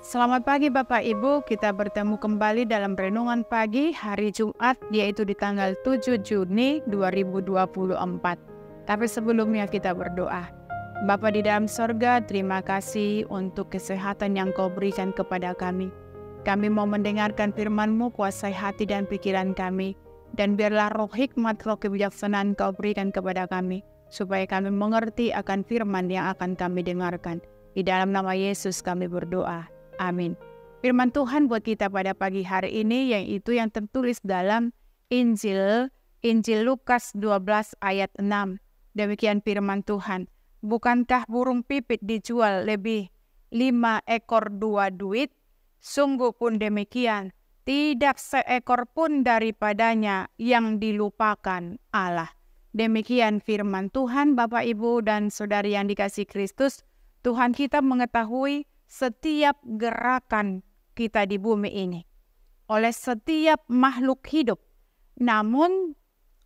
Selamat pagi Bapak Ibu, kita bertemu kembali dalam renungan pagi hari Jumat, yaitu di tanggal 7 Juni 2024. Tapi sebelumnya kita berdoa. Bapa di dalam sorga, terima kasih untuk kesehatan yang Kau berikan kepada kami. Kami mau mendengarkan firman-Mu, kuasai hati dan pikiran kami. Dan biarlah roh hikmat, roh kebijaksanaan Kau berikan kepada kami, supaya kami mengerti akan firman yang akan kami dengarkan. Di dalam nama Yesus kami berdoa. Amin. Firman Tuhan buat kita pada pagi hari ini yaitu yang tertulis dalam Injil Lukas 12 ayat 6. Demikian firman Tuhan. Bukankah burung pipit dijual lebih 5 ekor 2 duit? Sungguh pun demikian, tidak seekor pun daripadanya yang dilupakan Allah. Demikian firman Tuhan. Bapak, Ibu, dan Saudari yang dikasihi Kristus, Tuhan kita mengetahui setiap gerakan kita di bumi ini oleh setiap makhluk hidup. Namun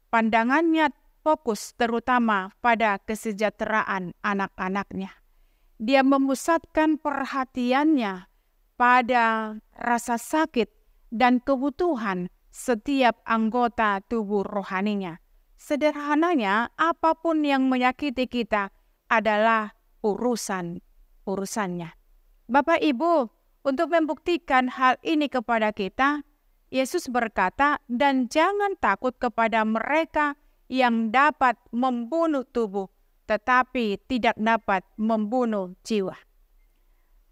pandangannya fokus terutama pada kesejahteraan anak-anaknya. Dia memusatkan perhatiannya pada rasa sakit dan kebutuhan setiap anggota tubuh rohaninya. Sederhananya, apapun yang menyakiti kita adalah urusannya. Bapak Ibu, untuk membuktikan hal ini kepada kita, Yesus berkata, dan jangan takut kepada mereka yang dapat membunuh tubuh, tetapi tidak dapat membunuh jiwa.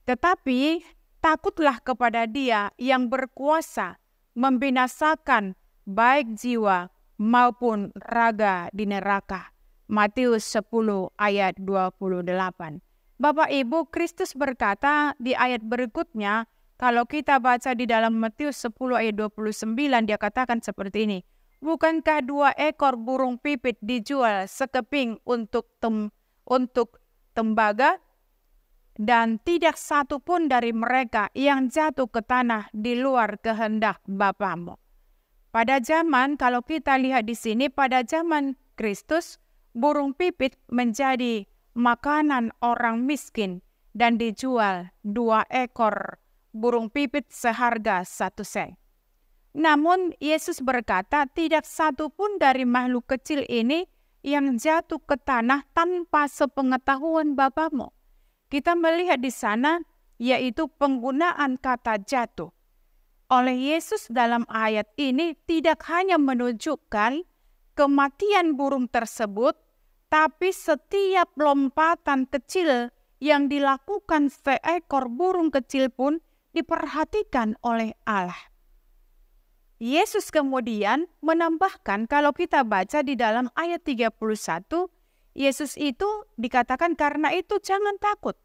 Tetapi takutlah kepada Dia yang berkuasa membinasakan baik jiwa maupun raga di neraka. Matius 10 ayat 28. Bapak Ibu, Kristus berkata di ayat berikutnya, kalau kita baca di dalam Matius 10 ayat 29, dia katakan seperti ini. Bukankah 2 ekor burung pipit dijual sekeping untuk tembaga? Dan tidak satu pun dari mereka yang jatuh ke tanah di luar kehendak Bapamu. Pada zaman, kalau kita lihat di sini, pada zaman Kristus, burung pipit menjadi makanan orang miskin dan dijual 2 ekor burung pipit seharga 1 sen. Namun Yesus berkata, tidak satu pun dari makhluk kecil ini yang jatuh ke tanah tanpa sepengetahuan Bapamu. Kita melihat di sana yaitu penggunaan kata jatuh. Oleh Yesus dalam ayat ini tidak hanya menunjukkan kematian burung tersebut, tapi setiap lompatan kecil yang dilakukan seekor burung kecil pun diperhatikan oleh Allah. Yesus kemudian menambahkan, kalau kita baca di dalam ayat 31, Yesus itu dikatakan, karena itu jangan takut.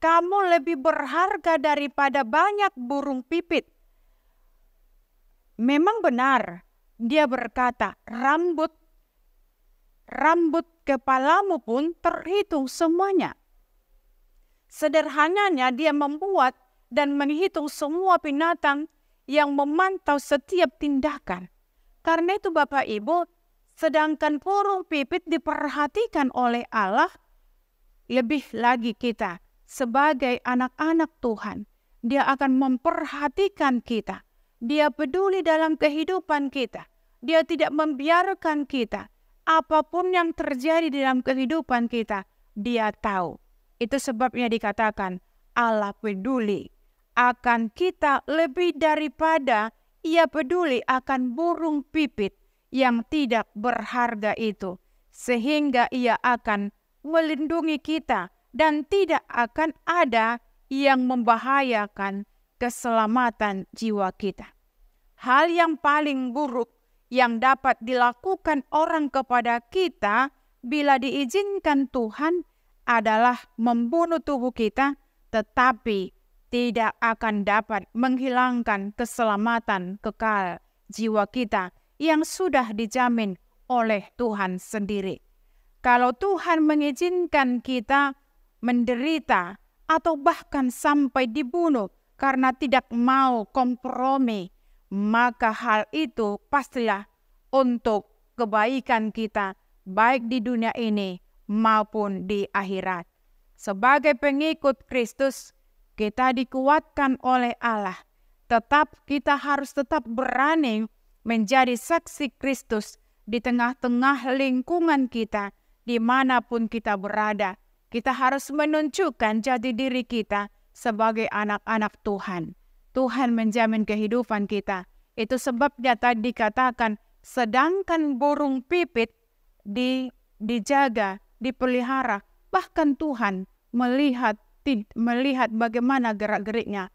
Kamu lebih berharga daripada banyak burung pipit. Memang benar, dia berkata, rambut kepalamu pun terhitung semuanya. Sederhananya dia membuat dan menghitung semua binatang yang memantau setiap tindakan. Karena itu Bapak Ibu, sedangkan burung pipit diperhatikan oleh Allah, lebih lagi kita sebagai anak-anak Tuhan, Dia akan memperhatikan kita. Dia peduli dalam kehidupan kita. Dia tidak membiarkan kita. Apapun yang terjadi dalam kehidupan kita, Dia tahu. Itu sebabnya dikatakan Allah peduli akan kita lebih daripada Ia peduli akan burung pipit yang tidak berharga itu. Sehingga Ia akan melindungi kita dan tidak akan ada yang membahayakan keselamatan jiwa kita. Hal yang paling buruk yang dapat dilakukan orang kepada kita bila diizinkan Tuhan adalah membunuh tubuh kita, tetapi tidak akan dapat menghilangkan keselamatan kekal jiwa kita yang sudah dijamin oleh Tuhan sendiri. Kalau Tuhan mengizinkan kita menderita atau bahkan sampai dibunuh karena tidak mau kompromi, maka hal itu pastilah untuk kebaikan kita, baik di dunia ini maupun di akhirat. Sebagai pengikut Kristus, kita dikuatkan oleh Allah. Kita harus tetap berani menjadi saksi Kristus di tengah-tengah lingkungan kita, dimanapun kita berada. Kita harus menunjukkan jati diri kita sebagai anak-anak Tuhan. Tuhan menjamin kehidupan kita. Itu sebabnya tadi dikatakan, sedangkan burung pipit dijaga, dipelihara, bahkan Tuhan melihat bagaimana gerak-geriknya.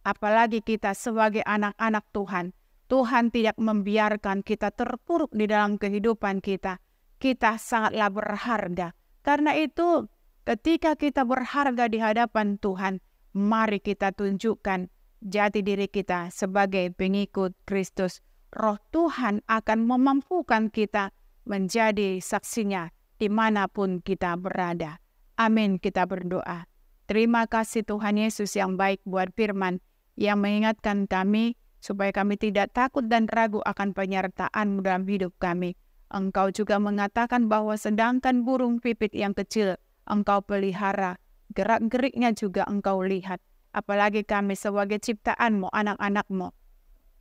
Apalagi kita sebagai anak-anak Tuhan. Tuhan tidak membiarkan kita terpuruk di dalam kehidupan kita. Kita sangatlah berharga. Karena itu, ketika kita berharga di hadapan Tuhan, mari kita tunjukkan jati diri kita sebagai pengikut Kristus. Roh Tuhan akan memampukan kita menjadi saksinya dimanapun kita berada. Amin, kita berdoa. Terima kasih Tuhan Yesus yang baik buat firman yang mengingatkan kami supaya kami tidak takut dan ragu akan penyertaan-Mu dalam hidup kami. Engkau juga mengatakan bahwa sedangkan burung pipit yang kecil Engkau pelihara, gerak-geriknya juga Engkau lihat. Apalagi kami sebagai ciptaan-Mu, anak-anak-Mu.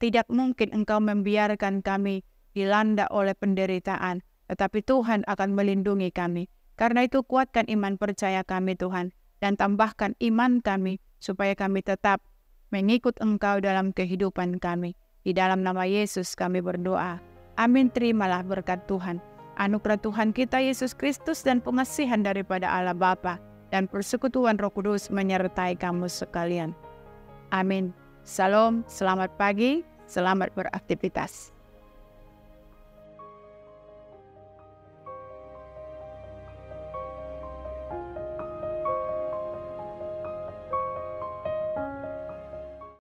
Tidak mungkin Engkau membiarkan kami dilanda oleh penderitaan, tetapi Tuhan akan melindungi kami. Karena itu kuatkan iman percaya kami Tuhan, dan tambahkan iman kami supaya kami tetap mengikut Engkau dalam kehidupan kami. Di dalam nama Yesus kami berdoa. Amin. Terimalah berkat Tuhan, anugerah Tuhan kita Yesus Kristus dan pengasihan daripada Allah Bapa dan persekutuan Roh Kudus menyertai kamu sekalian. Amin. Salam, selamat pagi, selamat beraktivitas.